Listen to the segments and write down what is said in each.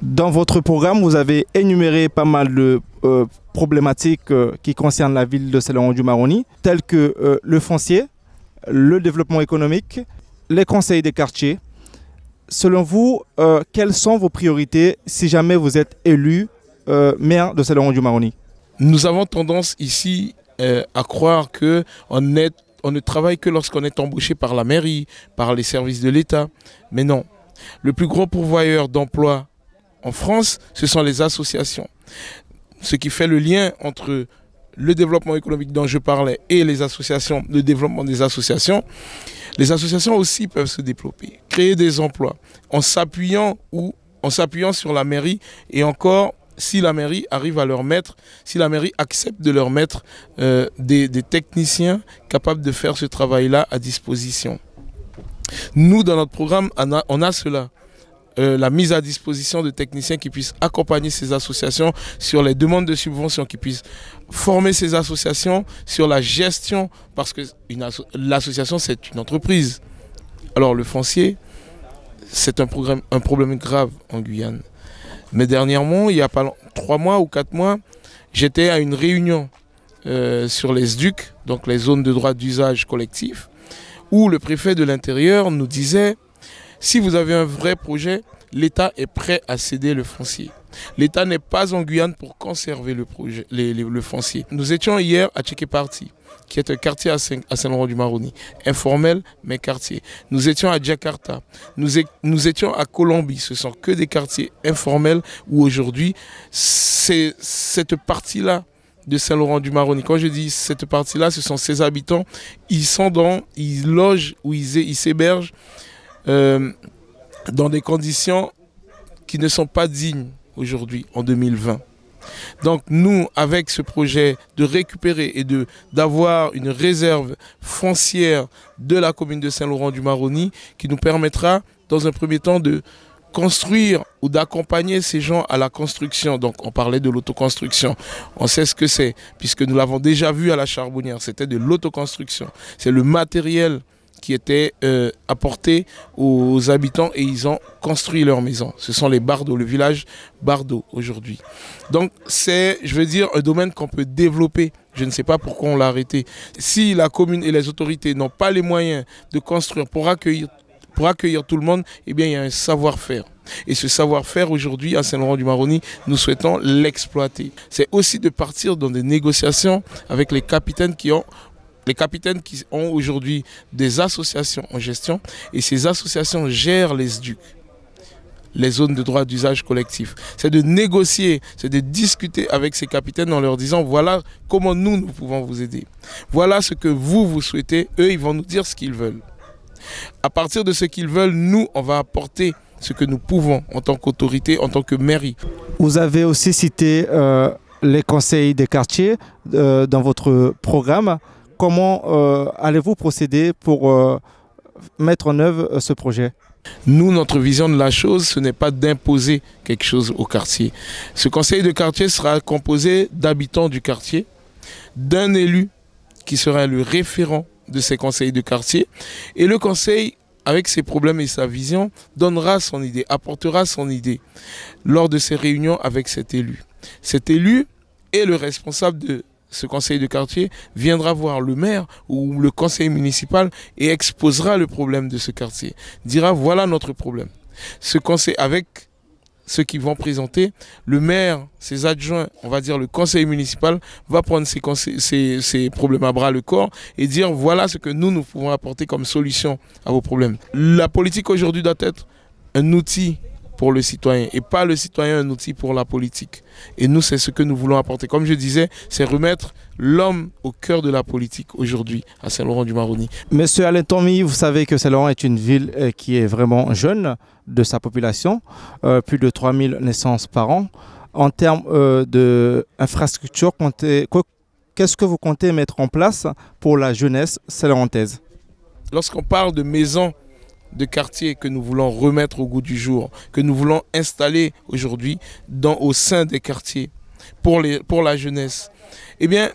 Dans votre programme, vous avez énuméré pas mal de problématiques qui concernent la ville de Celeron-du-Maroni, telles que le foncier, le développement économique, les conseils des quartiers. Selon vous, quelles sont vos priorités si jamais vous êtes élu maire de Celeron-du-Maroni? Nous avons tendance ici à croire qu'on ne travaille que lorsqu'on est embauché par la mairie, par les services de l'État. Mais non, le plus gros pourvoyeur d'emplois en France, ce sont les associations. Ce qui fait le lien entre le développement économique dont je parlais et les associations, le développement des associations. Les associations aussi peuvent se développer, créer des emplois en s'appuyant sur la mairie et encore si la mairie arrive à leur mettre, si la mairie accepte de leur mettre des techniciens capables de faire ce travail-là à disposition. Nous, dans notre programme, on a cela. La mise à disposition de techniciens qui puissent accompagner ces associations sur les demandes de subventions, qui puissent former ces associations sur la gestion, parce que l'association, c'est une entreprise. Alors le foncier, c'est un problème grave en Guyane. Mais dernièrement, il y a pas 3 mois ou 4 mois, j'étais à une réunion sur les SDUC, donc les zones de droit d'usage collectif, où le préfet de l'Intérieur nous disait: si vous avez un vrai projet, l'État est prêt à céder le foncier. L'État n'est pas en Guyane pour conserver le foncier. Nous étions hier à Tchéké-Parti, qui est un quartier à Saint-Laurent-du-Maroni, informel mais quartier. Nous étions à Jakarta, nous étions à Colombie, ce sont que des quartiers informels où aujourd'hui, cette partie-là de Saint-Laurent-du-Maroni, quand je dis cette partie-là, ce sont ces habitants, ils logent ou ils s'hébergent dans des conditions qui ne sont pas dignes aujourd'hui, en 2020. Donc nous, avec ce projet de récupérer et d'avoir une réserve foncière de la commune de Saint-Laurent-du-Maroni qui nous permettra, dans un premier temps, de construire ou d'accompagner ces gens à la construction. Donc on parlait de l'autoconstruction. On sait ce que c'est, puisque nous l'avons déjà vu à la Charbonnière. C'était de l'autoconstruction. C'est le matériel qui était apporté aux habitants et ils ont construit leur maison. Ce sont les bardeaux, le village Bardo aujourd'hui. Donc c'est, je veux dire, un domaine qu'on peut développer. Je ne sais pas pourquoi on l'a arrêté. Si la commune et les autorités n'ont pas les moyens de construire pour accueillir tout le monde, eh bien il y a un savoir-faire. Et ce savoir-faire aujourd'hui à Saint-Laurent-du-Maroni, nous souhaitons l'exploiter. C'est aussi de partir dans des négociations avec les capitaines qui ont aujourd'hui des associations en gestion et ces associations gèrent les SDUC, les zones de droit d'usage collectif. C'est de négocier, c'est de discuter avec ces capitaines en leur disant voilà comment nous pouvons vous aider. Voilà ce que vous souhaitez, eux ils vont nous dire ce qu'ils veulent. À partir de ce qu'ils veulent, nous on va apporter ce que nous pouvons en tant qu'autorité, en tant que mairie. Vous avez aussi cité les conseils des quartiers dans votre programme. Comment allez-vous procéder pour mettre en œuvre ce projet? Nous, notre vision de la chose, ce n'est pas d'imposer quelque chose au quartier. Ce conseil de quartier sera composé d'habitants du quartier, d'un élu qui sera le référent de ces conseils de quartier. Et le conseil, avec ses problèmes et sa vision, donnera son idée, apportera son idée lors de ces réunions avec cet élu. Cet élu est le responsable de ce conseil de quartier, viendra voir le maire ou le conseil municipal et exposera le problème de ce quartier. Dira voilà notre problème. Ce conseil, avec ceux qui vont présenter, le maire, ses adjoints, on va dire le conseil municipal, va prendre ces problèmes à bras le corps et dire voilà ce que nous pouvons apporter comme solution à vos problèmes. La politique aujourd'hui doit être un outil pour le citoyen et pas le citoyen un outil pour la politique. Et nous, c'est ce que nous voulons apporter. Comme je disais, c'est remettre l'homme au cœur de la politique aujourd'hui à Saint-Laurent-du-Maroni. Monsieur Alain Tomy, vous savez que Saint-Laurent est une ville qui est vraiment jeune de sa population, plus de 3000 naissances par an. En termes d'infrastructure, qu'est-ce que vous comptez mettre en place pour la jeunesse saint-laurentaise? Lorsqu'on parle de maisons de quartier que nous voulons remettre au goût du jour, que nous voulons installer aujourd'hui au sein des quartiers pour la jeunesse, eh bien,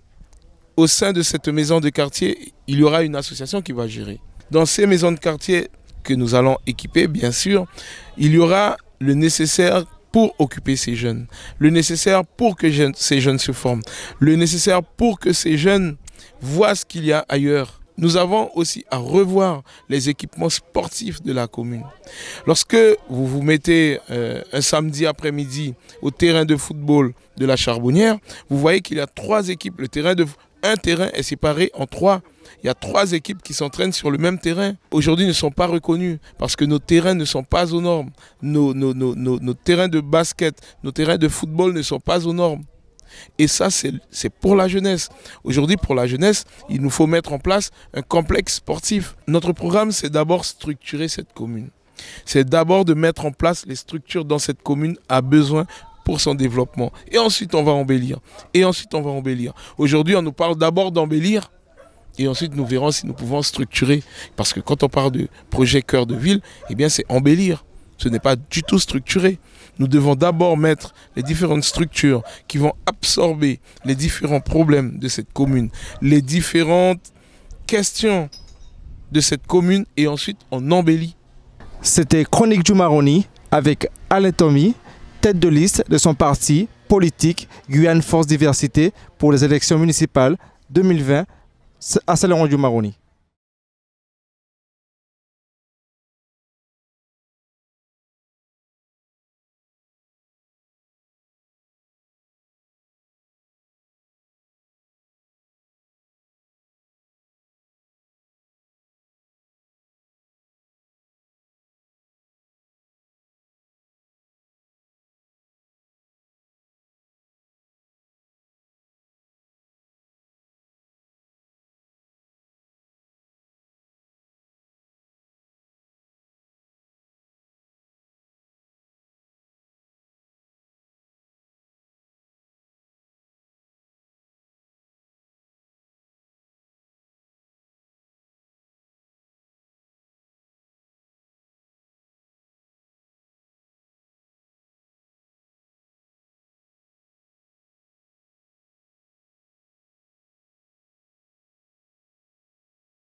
au sein de cette maison de quartier, il y aura une association qui va gérer. Dans ces maisons de quartier que nous allons équiper, bien sûr, il y aura le nécessaire pour occuper ces jeunes, le nécessaire pour que ces jeunes se forment, le nécessaire pour que ces jeunes voient ce qu'il y a ailleurs. Nous avons aussi à revoir les équipements sportifs de la commune. Lorsque vous vous mettez un samedi après-midi au terrain de football de la Charbonnière, vous voyez qu'il y a 3 équipes. Un terrain est séparé en 3. Il y a 3 équipes qui s'entraînent sur le même terrain. Aujourd'hui, ne sont pas reconnus parce que nos terrains ne sont pas aux normes. Nos terrains de basket, nos terrains de football ne sont pas aux normes. Et ça, c'est pour la jeunesse. Aujourd'hui, pour la jeunesse, il nous faut mettre en place un complexe sportif. Notre programme, c'est d'abord structurer cette commune. C'est d'abord de mettre en place les structures dont cette commune a besoin pour son développement. Et ensuite, on va embellir. Et ensuite, on va embellir. Aujourd'hui, on nous parle d'abord d'embellir. Et ensuite, nous verrons si nous pouvons structurer. Parce que quand on parle de projet cœur de ville, eh bien, c'est embellir. Ce n'est pas du tout structuré. Nous devons d'abord mettre les différentes structures qui vont absorber les différents problèmes de cette commune, les différentes questions de cette commune et ensuite on embellit. C'était Chronique du Maroni avec Alain Thomy, tête de liste de son parti politique Guyane Force Diversité pour les élections municipales 2020 à Saint-Laurent du Maroni.